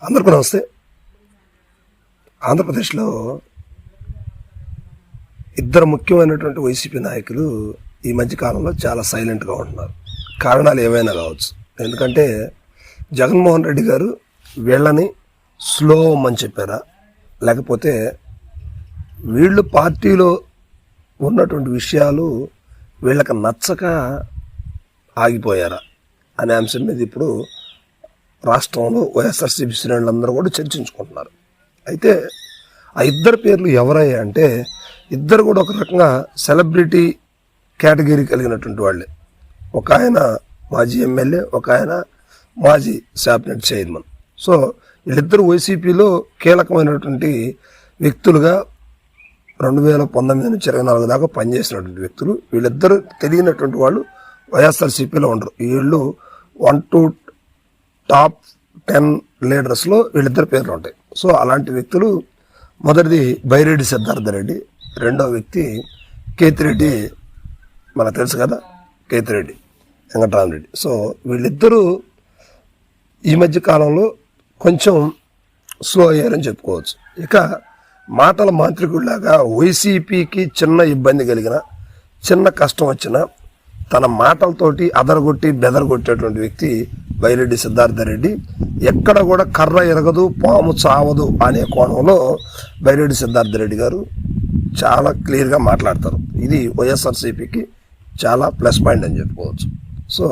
అందరికీ నమస్తే. ఆంధ్రప్రదేశ్లో ఇద్దరు ముఖ్యమైనటువంటి వైసీపీ నాయకులు ఈ మధ్యకాలంలో చాలా సైలెంట్గా ఉంటున్నారు. కారణాలు ఏవైనా కావచ్చు. ఎందుకంటే జగన్మోహన్ రెడ్డి గారు వీళ్ళని స్లో అవ్వమని చెప్పారా, లేకపోతే వీళ్ళు పార్టీలో ఉన్నటువంటి విషయాలు వీళ్ళకి నచ్చక ఆగిపోయారా అనే అంశం మీద ఇప్పుడు రాష్ట్రంలో వైఎస్ఆర్సీపీ శ్రేణులందరూ కూడా చర్చించుకుంటున్నారు. అయితే ఆ ఇద్దరు పేర్లు ఎవరయ్యా అంటే ఇద్దరు కూడా ఒక రకంగా సెలబ్రిటీ కేటగిరీ కలిగినటువంటి వాళ్ళే. ఒక ఆయన మాజీ ఎమ్మెల్యే, ఒక ఆయన మాజీ క్యాబినెట్ చైర్మన్. సో వీళ్ళిద్దరు వైసీపీలో కీలకమైనటువంటి వ్యక్తులుగా 2019 నుంచి 24 దాకా పనిచేసినటువంటి వ్యక్తులు. వీళ్ళిద్దరూ తెలియనటువంటి వాళ్ళు వైఎస్ఆర్సీపీలో ఉండరు. వీళ్ళు 1 to టాప్ 10 లీడర్స్లో వీళ్ళిద్దరు పేర్లు ఉంటాయి. సో అలాంటి వ్యక్తులు, మొదటిది బైరెడ్డి సిద్ధార్థ రెడ్డి, రెండో వ్యక్తి కేతిరెడ్డి, మనకు తెలుసు కదా కేతిరెడ్డి వెంకటరామరెడ్డి. సో వీళ్ళిద్దరూ ఈ మధ్య కాలంలో కొంచెం స్లో అయ్యారని చెప్పుకోవచ్చు. ఇక మాటల మాంత్రికుడిలాగా వైసీపీకి చిన్న ఇబ్బంది కలిగిన, చిన్న కష్టం వచ్చినా తన మాటలతోటి అదరగొట్టి బెదరగొట్టేటువంటి వ్యక్తి బైరెడ్డి సిద్ధార్థ రెడ్డి. ఎక్కడ కూడా కర్ర ఎరగదు, పాము చావదు అనే కోణంలో బైరెడ్డి సిద్ధార్థ రెడ్డి గారు చాలా క్లియర్గా మాట్లాడతారు. ఇది వైఎస్ఆర్సీపీకి చాలా ప్లస్ పాయింట్ అని చెప్పుకోవచ్చు. సో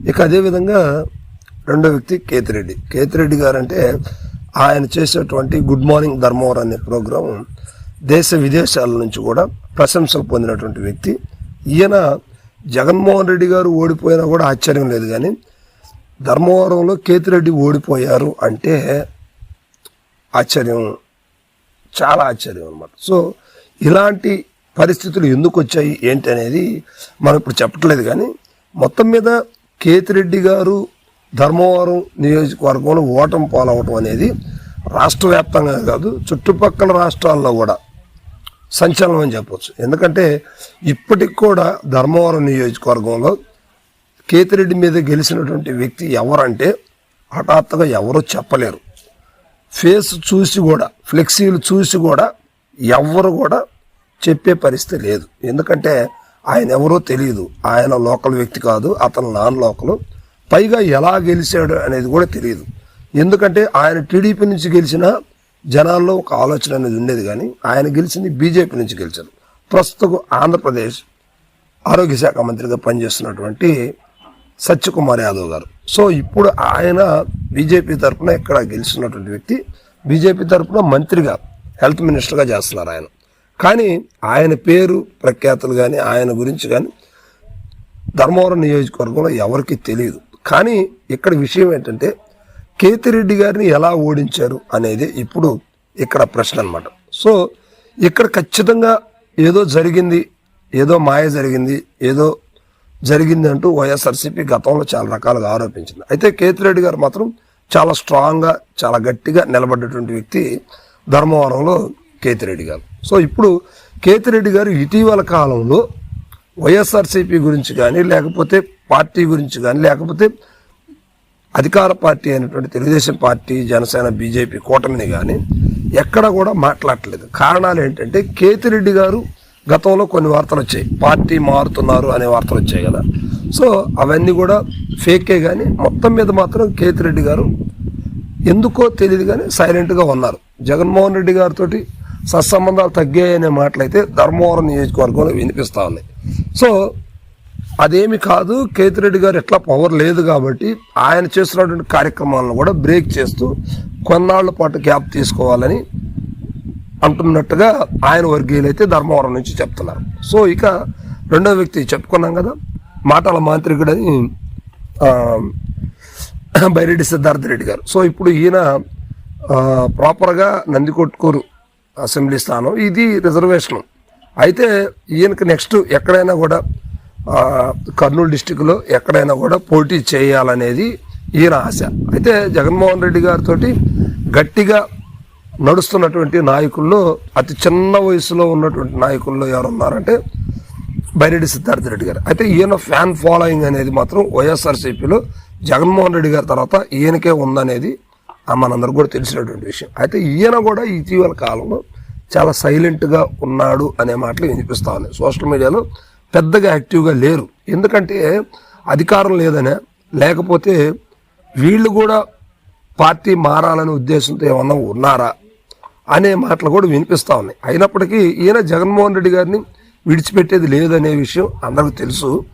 ఇక అదేవిధంగా రెండో వ్యక్తి కేతిరెడ్డి. కేతిరెడ్డి గారు అంటే ఆయన చేసేటువంటి గుడ్ మార్నింగ్ ధర్మవరం అనే ప్రోగ్రాం దేశ విదేశాల నుంచి కూడా ప్రశంసలు పొందినటువంటి వ్యక్తి. ఈయన జగన్మోహన్ రెడ్డి గారు ఓడిపోయినా కూడా ఆశ్చర్యం లేదు, కానీ ధర్మవరంలో కేతిరెడ్డి ఓడిపోయారు అంటే ఆశ్చర్యం, చాలా ఆశ్చర్యం అన్నమాట. సో ఇలాంటి పరిస్థితులు ఎందుకు వచ్చాయి ఏంటి అనేది మనం ఇప్పుడు చెప్పట్లేదు, కానీ మొత్తం మీద కేతిరెడ్డి గారు ధర్మవరం నియోజకవర్గంలో ఓటమి పాలవటం అనేది రాష్ట్ర వ్యాప్తంగా కాదు, చుట్టుపక్కల రాష్ట్రాల్లో కూడా సంచలనం అని చెప్పవచ్చు. ఎందుకంటే ఇప్పటికి కూడా ధర్మవరం నియోజకవర్గంలో కేతిరెడ్డి మీద గెలిచినటువంటి వ్యక్తి ఎవరంటే హఠాత్తుగా ఎవరో చెప్పలేరు. ఫేస్ చూసి కూడా, ఫ్లెక్సీలు చూసి కూడా ఎవరు కూడా చెప్పే పరిస్థితి లేదు. ఎందుకంటే ఆయన ఎవరో తెలియదు, ఆయన లోకల్ వ్యక్తి కాదు, అతను నాన్ లోకల్. పైగా ఎలా గెలిచాడు అనేది కూడా తెలియదు. ఎందుకంటే ఆయన టీడీపీ నుంచి గెలిచిన జనాల్లో ఒక ఆలోచన అనేది ఉండేది, కానీ ఆయన గెలిచింది బీజేపీ నుంచి గెలిచారు. ప్రస్తుతం ఆంధ్రప్రదేశ్ ఆరోగ్య శాఖ మంత్రిగా పనిచేస్తున్నటువంటి సత్యకుమార్ యాదవ్ గారు. సో ఇప్పుడు ఆయన బీజేపీ తరఫున ఇక్కడ గెలిచినటువంటి వ్యక్తి, బీజేపీ తరఫున మంత్రిగా, హెల్త్ మినిస్టర్గా చేస్తున్నారు ఆయన. కానీ ఆయన పేరు ప్రఖ్యాతులు కానీ ఆయన గురించి కానీ ధర్మవరం నియోజకవర్గంలో ఎవరికి తెలియదు. కానీ ఇక్కడ విషయం ఏంటంటే కేతిరెడ్డి గారిని ఎలా ఓడించారు అనేది ఇప్పుడు ఇక్కడ ప్రశ్న అన్నమాట. సో ఇక్కడ ఖచ్చితంగా ఏదో జరిగింది, ఏదో మాయ జరిగింది, ఏదో జరిగింది అంటూ వైఎస్ఆర్సీపీ గతంలో చాలా రకాలుగా ఆరోపించింది. అయితే కేతిరెడ్డి గారు మాత్రం చాలా స్ట్రాంగ్గా, చాలా గట్టిగా నిలబడ్డటువంటి వ్యక్తి ధర్మవరంలో కేతిరెడ్డి గారు. సో ఇప్పుడు కేతిరెడ్డి గారు ఇటీవల కాలంలో వైఎస్ఆర్సీపీ గురించి కానీ, లేకపోతే పార్టీ గురించి కానీ, లేకపోతే అధికార పార్టీ అయినటువంటి తెలుగుదేశం పార్టీ, జనసేన, బీజేపీ కూటమిని కానీ ఎక్కడ కూడా మాట్లాడలేదు. కారణాలు ఏంటంటే కేతిరెడ్డి గారు గతంలో కొన్ని వార్తలు వచ్చాయి, పార్టీ మారుతున్నారు అనే వార్తలు వచ్చాయి కదా. సో అవన్నీ కూడా ఫేకే, కానీ మొత్తం మీద మాత్రం కేతిరెడ్డి గారు ఎందుకో తెలియదు కానీ సైలెంట్గా ఉన్నారు. జగన్మోహన్ రెడ్డి గారితో సత్సంబంధాలు తగ్గాయనే మాటలైతే ధర్మవరం నియోజకవర్గంలో వినిపిస్తూ ఉన్నాయి. సో అదేమి కాదు, కేతిరెడ్డి గారు ఎట్లా పవర్ లేదు కాబట్టి ఆయన చేస్తున్నటువంటి కార్యక్రమాలను కూడా బ్రేక్ చేస్తూ కొన్నాళ్ల పాటు గ్యాప్ తీసుకోవాలని అంటున్నట్టుగా ఆయన వర్గీయులు అయితే ధర్మవరం నుంచి చెప్తున్నారు. సో ఇక రెండో వ్యక్తి చెప్పుకున్నాం కదా, మాటల మాంత్రికుడని బైరెడ్డి సిద్ధార్థ రెడ్డి గారు. సో ఇప్పుడు ఈయన ప్రాపర్గా నందికొట్కూరు అసెంబ్లీ స్థానం, ఇది రిజర్వేషన్. అయితే ఈయనకి నెక్స్ట్ ఎక్కడైనా కూడా కర్నూలు డిస్టిక్లో ఎక్కడైనా కూడా పోటీ చేయాలనేది ఈయన ఆశ. అయితే జగన్మోహన్ రెడ్డి గారితో గట్టిగా నడుస్తున్నటువంటి నాయకుల్లో అతి చిన్న వయసులో ఉన్నటువంటి నాయకుల్లో ఎవరున్నారంటే బైరెడ్డి సిద్ధార్థ రెడ్డి గారు. అయితే ఈయన ఫ్యాన్ ఫాలోయింగ్ అనేది మాత్రం వైఎస్ఆర్సీపీలో జగన్మోహన్ రెడ్డి గారి తర్వాత ఈయనకే ఉందనేది మనందరికి కూడా తెలిసినటువంటి విషయం. అయితే ఈయన కూడా ఇటీవల కాలంలో చాలా సైలెంట్గా ఉన్నాడు అనే మాటలు వినిపిస్తూ ఉన్నాయి. సోషల్ మీడియాలో పెద్దగా యాక్టివ్గా లేరు. ఎందుకంటే అధికారం లేదనే, లేకపోతే వీళ్ళు కూడా పార్టీ మారాలనే ఉద్దేశంతో ఏమన్నా ఉన్నారా అనే మాటలు కూడా వినిపిస్తూ ఉన్నాయి. అయినప్పటికీ ఈయన జగన్మోహన్ రెడ్డి గారిని విడిచిపెట్టేది లేదనే విషయం అందరికీ తెలుసు.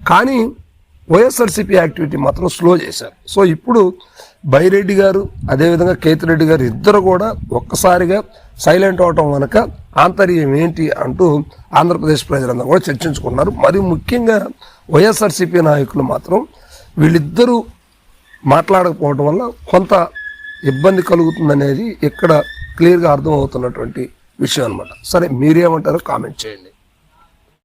కానీ వైఎస్ఆర్సీపీ యాక్టివిటీ మాత్రం స్లో చేశారు. సో ఇప్పుడు బైరెడ్డి గారు అదేవిధంగా కేతిరెడ్డి గారు ఇద్దరు కూడా ఒక్కసారిగా సైలెంట్ అవటం వెనక ఆంతర్యం ఏంటి అంటూ ఆంధ్రప్రదేశ్ ప్రజలందరూ కూడా చర్చించుకున్నారు. మరి ముఖ్యంగా వైఎస్ఆర్సీపీ నాయకులు మాత్రం వీళ్ళిద్దరూ మాట్లాడకపోవడం వల్ల కొంత ఇబ్బంది కలుగుతుందనేది ఇక్కడ క్లియర్గా అర్థమవుతున్నటువంటి విషయం అనమాట. సరే, మీరేమంటారో కామెంట్ చేయండి.